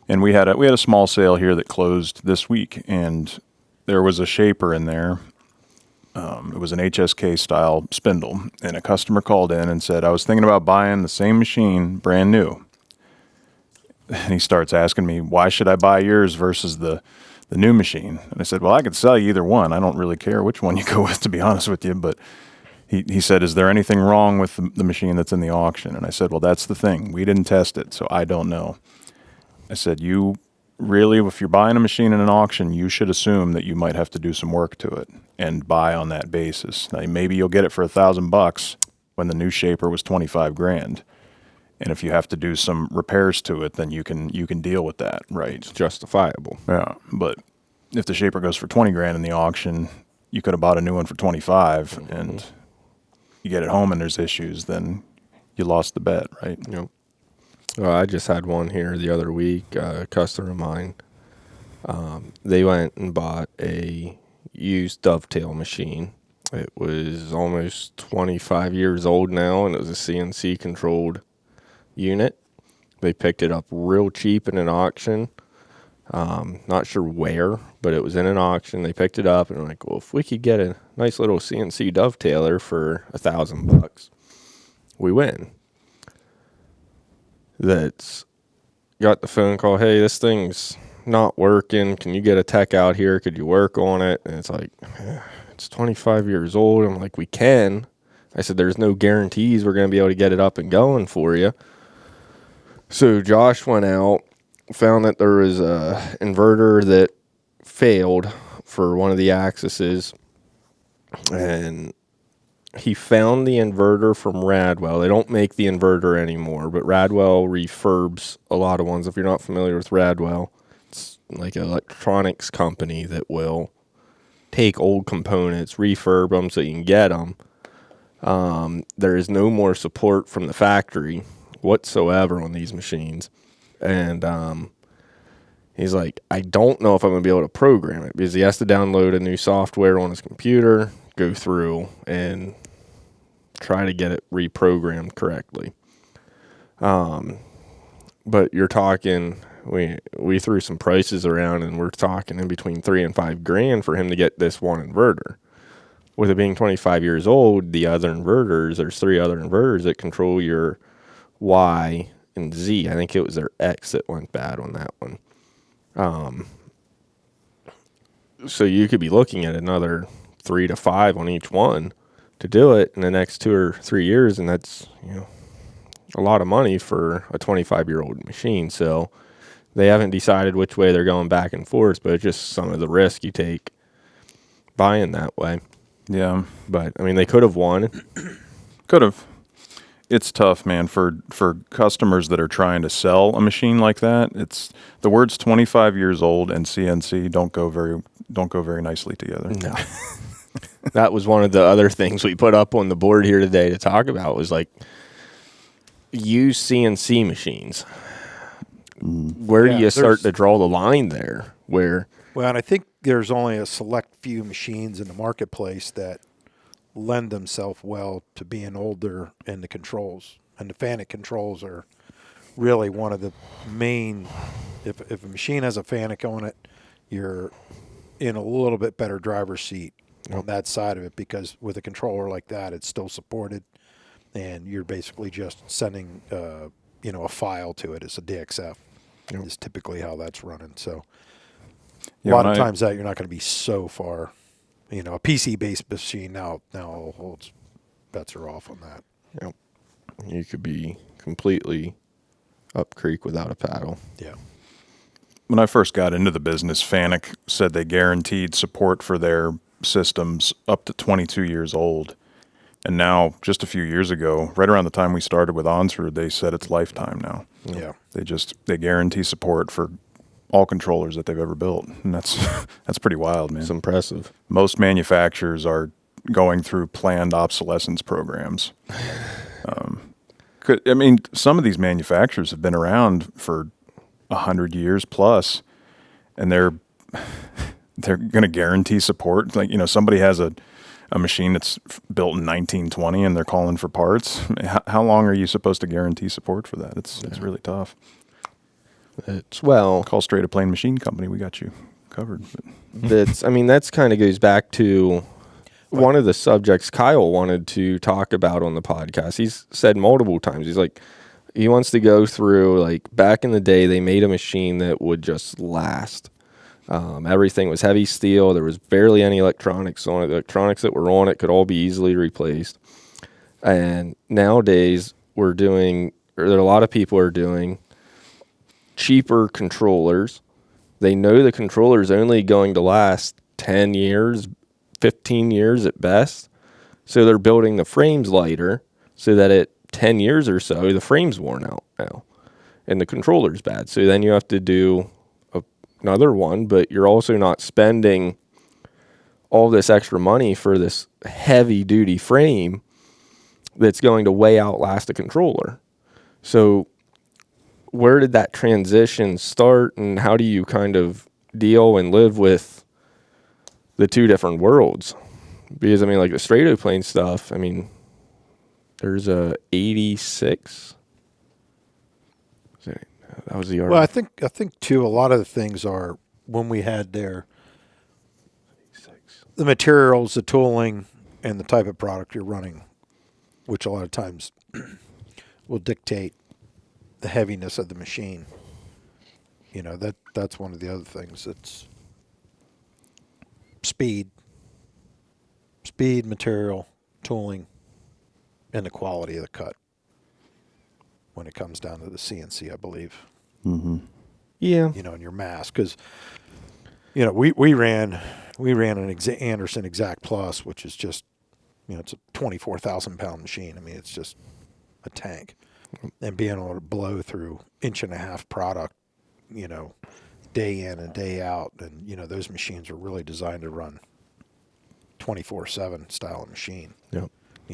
S3: And we had a small sale here that closed this week, and there was a shaper in there. It was an HSK style spindle, and a customer called in and said, I was thinking about buying the same machine brand new. And he starts asking me, why should I buy yours versus the new machine? And I said, well, I could sell you either one. I don't really care which one you go with, to be honest with you. But he said, is there anything wrong with the machine that's in the auction? And I said, well, that's the thing. We didn't test it, so I don't know. I said, you really, if you're buying a machine in an auction, you should assume that you might have to do some work to it and buy on that basis. Now, maybe you'll get it for $1,000 when the new shaper was 25 grand. And if you have to do some repairs to it, then you can deal with that, right?
S4: It's justifiable.
S3: Yeah. But if the shaper goes for 20 grand in the auction, you could have bought a new one for 25 and you get it home and there's issues, then you lost the bet, right?
S4: Yep. I just had one here the other week, a customer of mine. They went and bought a used dovetail machine. It was almost 25 years old now, and it was a CNC controlled unit. They picked it up real cheap in an auction. Not sure where, but it was in an auction. They picked it up and were like, well, if we could get a nice little CNC dovetailer for $1,000, we win. That's got the phone call, hey, this thing's not working. Can you get a tech out here? Could you work on it? And it's like, it's 25 years old. I'm like, we can. I said, there's no guarantees we're going to be able to get it up and going for you. So Josh went out, found that there was a inverter that failed for one of the axes, and he found the inverter from Radwell. They don't make the inverter anymore, but Radwell refurbs a lot of ones. If you're not familiar with Radwell, it's like an electronics company that will take old components, refurb them so you can get them. There is no more support from the factory whatsoever on these machines. And he's like, I don't know if I'm going to be able to program it, because he has to download a new software on his computer, go through and try to get it reprogrammed correctly. But you're talking, we threw some prices around, and we're talking in between $3,000 and $5,000 for him to get this one inverter. With it being 25 years old, the other inverters, there's 3 other inverters that control your Y and Z. I think it was their X that went bad on that one. So you could be looking at another 3 to 5 on each one to do it in the next 2 or 3 years, and that's a lot of money for a 25-year-old machine. So they haven't decided which way they're going back and forth, but it's just some of the risk you take buying that way.
S3: Yeah.
S4: But I mean, they could have won.
S3: Could have. It's tough, man, for customers that are trying to sell a machine like that. It's the words 25 years old and CNC don't go very nicely together.
S4: No. That was one of the other things we put up on the board here today to talk about, was like used CNC machines. Where do you start to draw the line there? Well,
S1: and I think there's only a select few machines in the marketplace that lend themselves well to being older in the controls. And the FANUC controls are really one of the main, if a machine has a FANUC on it, you're in a little bit better driver's seat on that side of it, because with a controller like that, it's still supported, and you're basically just sending, a file to it. It's a DXF.
S3: Yep.
S1: Is typically how that's running. So
S3: Yeah,
S1: a lot of times that you're not going to be so far. A PC-based machine now holds bets are off on that.
S3: Yep.
S4: You could be completely up creek without a paddle.
S1: Yeah.
S3: When I first got into the business, Fanuc said they guaranteed support for their systems up to 22 years old. And now, just a few years ago, right around the time we started with Onsrud, they said it's lifetime now.
S1: Yeah.
S3: They guarantee support for all controllers that they've ever built. And that's pretty wild, man.
S4: It's impressive.
S3: Most manufacturers are going through planned obsolescence programs. Some of these manufacturers have been around for 100 years plus, and they're going to guarantee support. Like, somebody has a machine that's built in 1920 and they're calling for parts. How long are you supposed to guarantee support for that? It's really tough. Call straight a plain machine company. We got you covered.
S4: That's kind of goes back to one of the subjects Kyle wanted to talk about on the podcast. He's said multiple times, he's like, he wants to go through, like, back in the day, they made a machine that would just last. Everything was heavy steel. There was barely any electronics on it. The electronics that were on it could all be easily replaced. And nowadays, there are a lot of people are doing cheaper controllers. They know the controller is only going to last 10 years, 15 years at best. So they're building the frames lighter so that at 10 years or so, the frame's worn out now and the controller's bad. So then you have to do another one, but you're also not spending all this extra money for this heavy duty frame that's going to way outlast a controller. So where did that transition start, and how do you kind of deal and live with the two different worlds? Because, like the Stratoplane stuff, there's a 86. That was the
S1: Well, I think too, a lot of the things are when we had the materials, the tooling, and the type of product you're running, which a lot of times will dictate the heaviness of the machine. That's one of the other things. It's speed, material, tooling, and the quality of the cut when it comes down to the CNC, I believe.
S3: Mm-hmm.
S4: Yeah.
S1: And your mass, because we ran an Anderson Exact Plus, which is just it's a 24,000-pound machine. It's just a tank, and being able to blow through 1.5-inch product, day in and day out, and those machines are really designed to run 24/7 style of machine.
S4: Yep.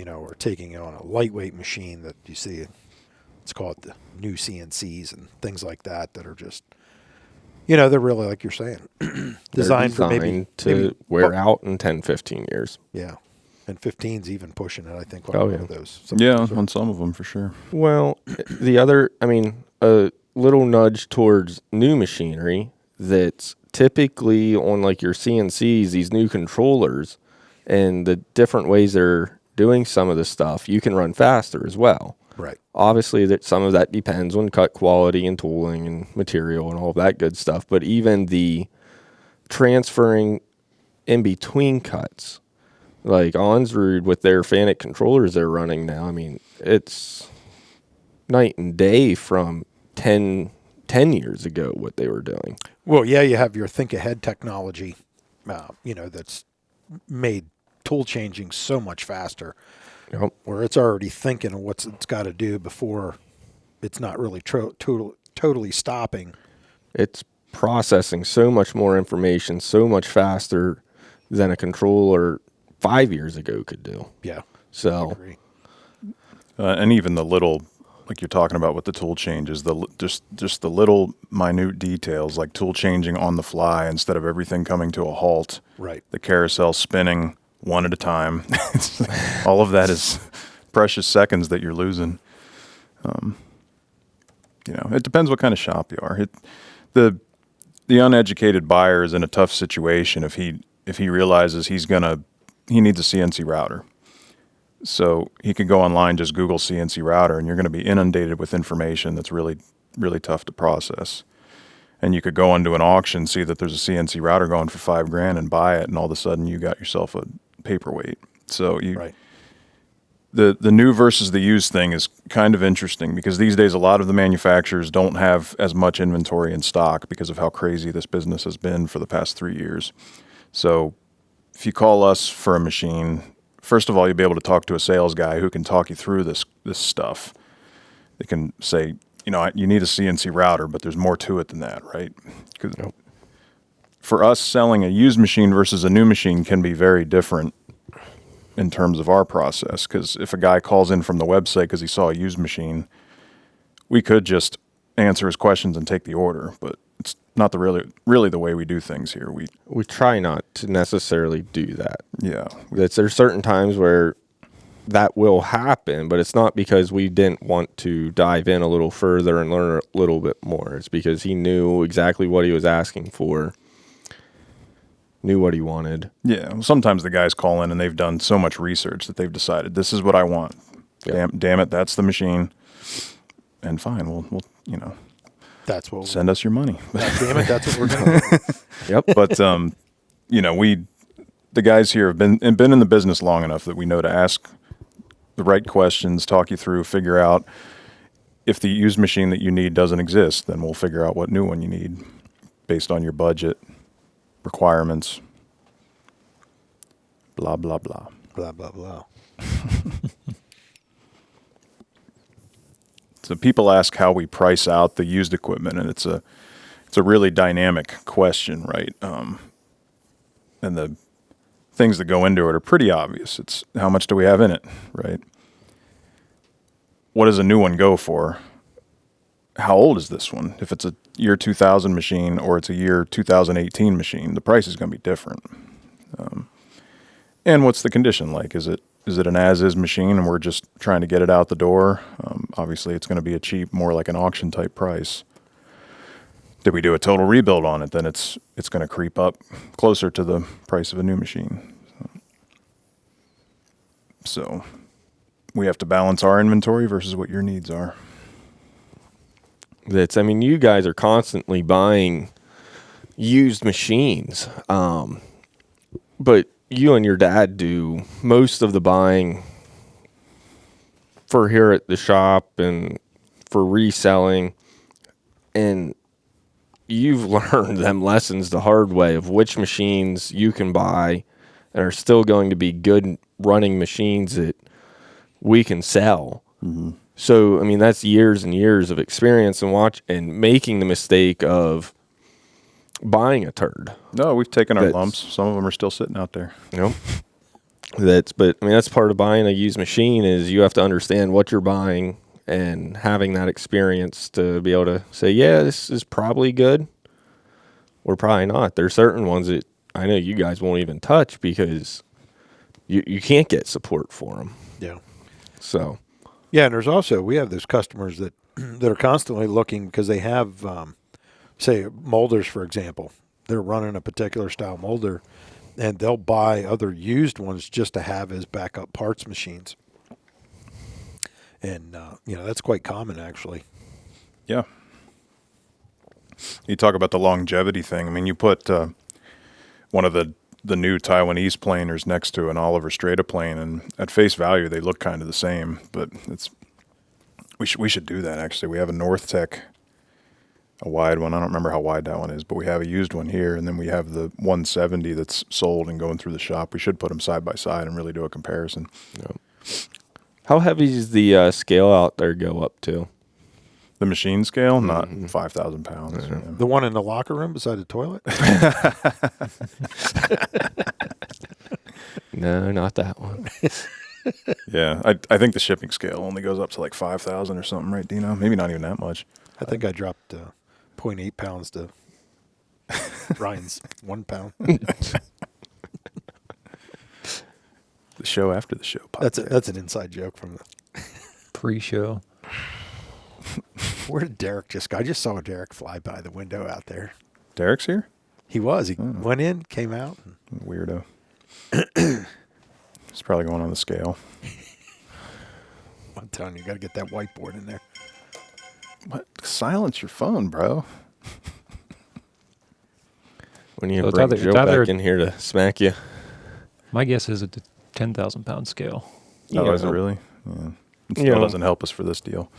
S1: Or taking it on a lightweight machine that you see. It's called the new CNCs and things like that are just, they're really, like you're saying, designed for maybe
S4: wear out in 10, 15 years.
S1: Yeah. And 15's even pushing it, I think. On
S4: yeah.
S1: Those.
S3: On some of them for sure.
S4: Well, the other, a little nudge towards new machinery that's typically on like your CNCs, these new controllers, and the different ways they're doing some of the stuff, you can run faster as well.
S1: Right.
S4: Obviously, that some of that depends on cut quality and tooling and material and all of that good stuff. But even the transferring in between cuts, like Onsrud with their Fanuc controllers they're running now, it's night and day from 10 years ago what they were doing.
S1: Well, yeah, you have your think ahead technology, that's made tool changing so much faster.
S4: Yep.
S1: Where it's already thinking of what it's got to do before it's not really totally stopping.
S4: It's processing so much more information so much faster than a controller 5 years ago could do.
S1: Yeah.
S4: So,
S1: I agree.
S3: And even the little, like you're talking about with the tool changes, just the little minute details, like tool changing on the fly instead of everything coming to a halt.
S1: Right.
S3: The carousel spinning one at a time. All of that is precious seconds that you're losing. It depends what kind of shop you are. The uneducated buyer is in a tough situation if he realizes he needs a CNC router. So he could go online, just Google CNC router, and you're going to be inundated with information that's really, really tough to process. And you could go into an auction, see that there's a CNC router going for $5,000 and buy it, and all of a sudden you got yourself a paperweight. So
S1: right.
S3: the new versus the used thing is kind of interesting because these days a lot of the manufacturers don't have as much inventory in stock because of how crazy this business has been for the past 3 years. So if you call us for a machine, first of all, you'll be able to talk to a sales guy who can talk you through this stuff. They can say, you need a CNC router, but there's more to it than that, right? 'Cause for us, selling a used machine versus a new machine can be very different in terms of our process, because if a guy calls in from the website because he saw a used machine, we could just answer his questions and take the order, but it's not really the way we do things here.
S4: We try not to necessarily do that.
S3: Yeah.
S4: There's certain times where that will happen, but it's not because we didn't want to dive in a little further and learn a little bit more. It's because he knew exactly what he was asking for, knew what he wanted.
S3: Yeah. Well, sometimes the guys call in and they've done so much research that they've decided this is what I want.
S4: Yeah.
S3: Damn it, that's the machine. And fine, we'll
S1: That's what.
S3: send us your money.
S1: Damn it, that's what we're doing.
S4: Yep.
S3: But the guys here have been in the business long enough that we know to ask the right questions, talk you through, figure out if the used machine that you need doesn't exist, then we'll figure out what new one you need based on your budget, requirements, blah, blah, blah.
S1: Blah, blah, blah.
S3: So people ask how we price out the used equipment, and it's a really dynamic question, right? And the things that go into it are pretty obvious. It's how much do we have in it, right? What does a new one go for? How old is this one? If it's a year 2000 machine or it's a year 2018 machine, the price is going to be different. And what's the condition like? Is it an as-is machine and we're just trying to get it out the door? Obviously, it's going to be a cheap, more like an auction type price. Did we do a total rebuild on it? Then it's going to creep up closer to the price of a new machine. So we have to balance our inventory versus what your needs are.
S4: You guys are constantly buying used machines, but you and your dad do most of the buying for here at the shop and for reselling, and you've learned them lessons the hard way of which machines you can buy and are still going to be good running machines that we can sell. Mm-hmm. So, that's years and years of experience and making the mistake of buying a turd.
S3: No, we've taken our lumps. Some of them are still sitting out there.
S4: That's part of buying a used machine is you have to understand what you're buying and having that experience to be able to say, yeah, this is probably good or probably not. There's certain ones that I know you guys won't even touch because you can't get support for them.
S1: Yeah.
S4: So.
S1: Yeah, and we have those customers that are constantly looking because they have, say, molders, for example. They're running a particular style molder, and they'll buy other used ones just to have as backup parts machines. And, that's quite common, actually.
S3: Yeah. You talk about the longevity thing. You put one of the new Taiwanese planers next to an Oliver Strata plane, and at face value, they look kind of the same, but we should do that, actually. We have a North Tech, a wide one. I don't remember how wide that one is, but we have a used one here, and then we have the 170 that's sold and going through the shop. We should put them side by side and really do a comparison.
S4: Yep. How heavy does the scale out there go up to?
S3: The machine scale, not 5,000 pounds.
S4: Yeah.
S1: The one in the locker room beside the toilet?
S4: No, not that one.
S3: Yeah, I think the shipping scale only goes up to like 5,000 or something, right, Dino? Maybe not even that much.
S1: I think I dropped 0.8 pounds to Ryan's 1 pound.
S3: The show after the show.
S1: That's an inside joke from the
S2: Pre-show.
S1: Where did Derek just go? I just saw Derek fly by the window out there.
S3: Derek's here?
S1: He was. He went in, came out.
S3: Weirdo. He's probably going on the scale.
S1: I'm telling you, got to get that whiteboard in there.
S3: What? Silence your phone, bro.
S4: When you
S2: So
S4: bring Joe back in here to smack you.
S2: My guess is it's a 10,000 pound scale.
S3: Oh, is it
S4: know,
S3: really? Yeah. It
S4: You
S3: still
S4: know.
S3: doesn't help us for this deal.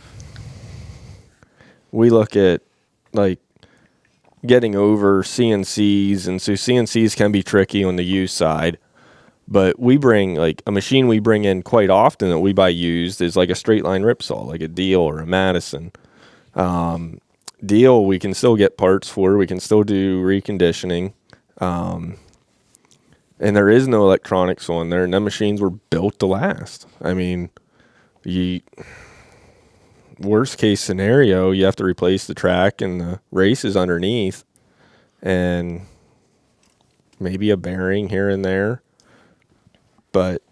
S4: we look at like getting over CNCs, and so CNCs can be tricky on the used side. But we bring like a machine we bring in quite often that we buy used is like a straight line rip saw, like a Deal or a Madison. Deal we can still get parts for. We can still do reconditioning, and there is no electronics on there. And the machines were built to last. I mean, worst case scenario, you have to replace the track and the races underneath, and maybe a bearing here and there. But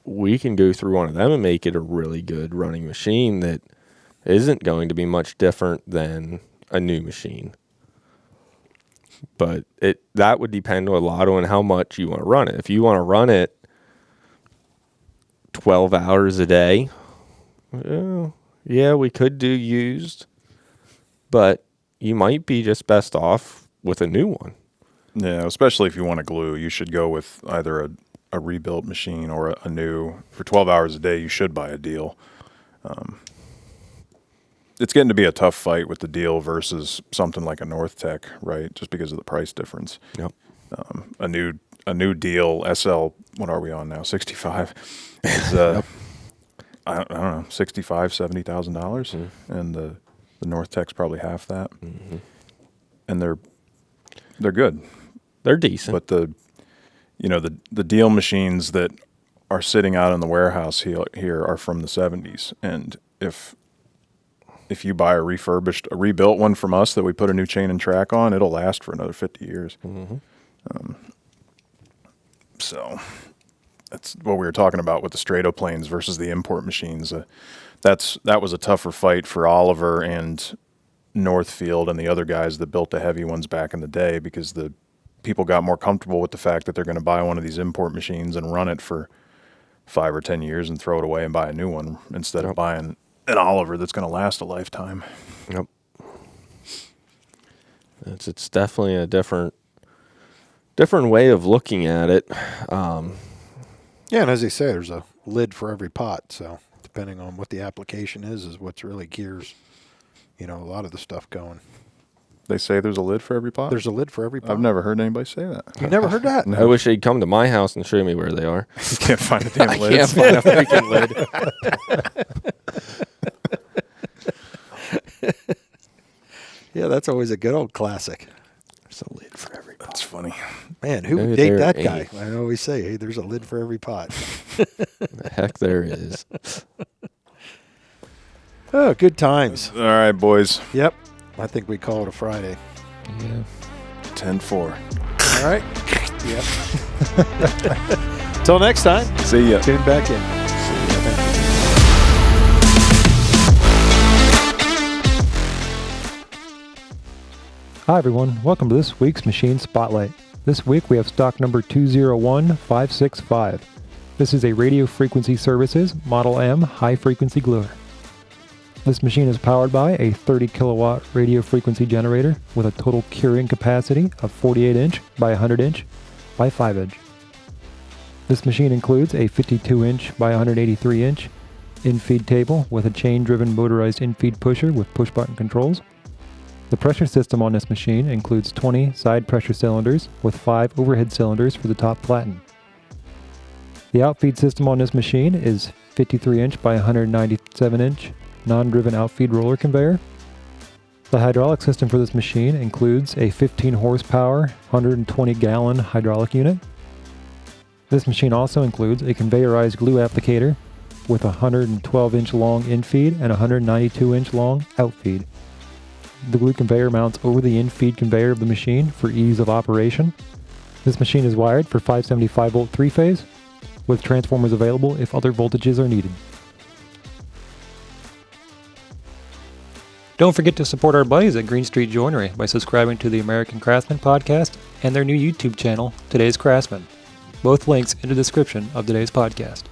S4: we can go through one of them and make it a really good running machine that isn't going to be much different than a new machine. But that would depend a lot on how much you want to run it. If you want to run it 12 hours a day, well, yeah, we could do used, but you might be just best off with a new one.
S3: Yeah, especially if you want to glue, you should go with either a rebuilt machine or a new. For 12 hours a day, you should buy a Deal. It's getting to be a tough fight with the Deal versus something like a North Tech, right? Just because of the price difference.
S4: Yep.
S3: A new Deal SL, what are we on now? 65 is I don't know, $65,000-$70,000, and the North Tech's probably half that, and they're good.
S4: They're decent.
S3: But the Deal machines that are sitting out in the warehouse here are from the 70s, and if you buy a rebuilt one from us that we put a new chain and track on, it'll last for another 50 years. So that's what we were talking about with the Stratoplanes versus the import machines. That was a tougher fight for Oliver and Northfield and the other guys that built the heavy ones back in the day, because the people got more comfortable with the fact that they're going to buy one of these import machines and run it for 5 or 10 years and throw it away and buy a new one instead of buying an Oliver that's going to last a lifetime.
S4: Yep. It's definitely a different way of looking at it.
S1: Yeah, and as they say, there's a lid for every pot. So depending on what the application is what's really gears, a lot of the stuff going.
S3: They say there's a lid for every pot?
S1: There's a lid for every pot.
S3: I've never heard anybody say that.
S1: You never heard that?
S4: I wish they'd come to my house and show me where they are.
S3: You can't find a damn
S4: I
S3: lid.
S4: can't find a freaking lid.
S1: Yeah, that's always a good old classic. There's a lid for every pot.
S3: That's funny.
S1: Man, who
S4: Maybe
S1: would date
S4: there
S1: that
S4: ain't.
S1: guy? I always say, hey, there's a lid for every pot.
S4: The heck there is.
S1: Oh, good times.
S3: All right, boys.
S1: Yep. I think we call it a Friday.
S4: Yeah.
S3: 10-4.
S1: All right. Yep. Till next time.
S3: See ya.
S1: Tune back in.
S2: Hi everyone, welcome to this week's Machine Spotlight. This week we have stock number 201565. This is a Radio Frequency Services Model M high frequency gluer. This machine is powered by a 30 kilowatt radio frequency generator with a total curing capacity of 48 inch by 100 inch by 5 inch. This machine includes a 52 inch by 183 inch in-feed table with a chain driven motorized in-feed pusher with push button controls. The pressure system on this machine includes 20 side pressure cylinders with 5 overhead cylinders for the top platen. The outfeed system on this machine is 53 inch by 197 inch non-driven outfeed roller conveyor. The hydraulic system for this machine includes a 15 horsepower, 120 gallon hydraulic unit. This machine also includes a conveyorized glue applicator with a 112 inch long infeed and 192 inch long outfeed. The glue conveyor mounts over the in-feed conveyor of the machine for ease of operation. This machine is wired for 575 volt 3-phase, with transformers available if other voltages are needed. Don't forget to support our buddies at Green Street Joinery by subscribing to the American Craftsman podcast and their new YouTube channel, Today's Craftsman. Both links in the description of today's podcast.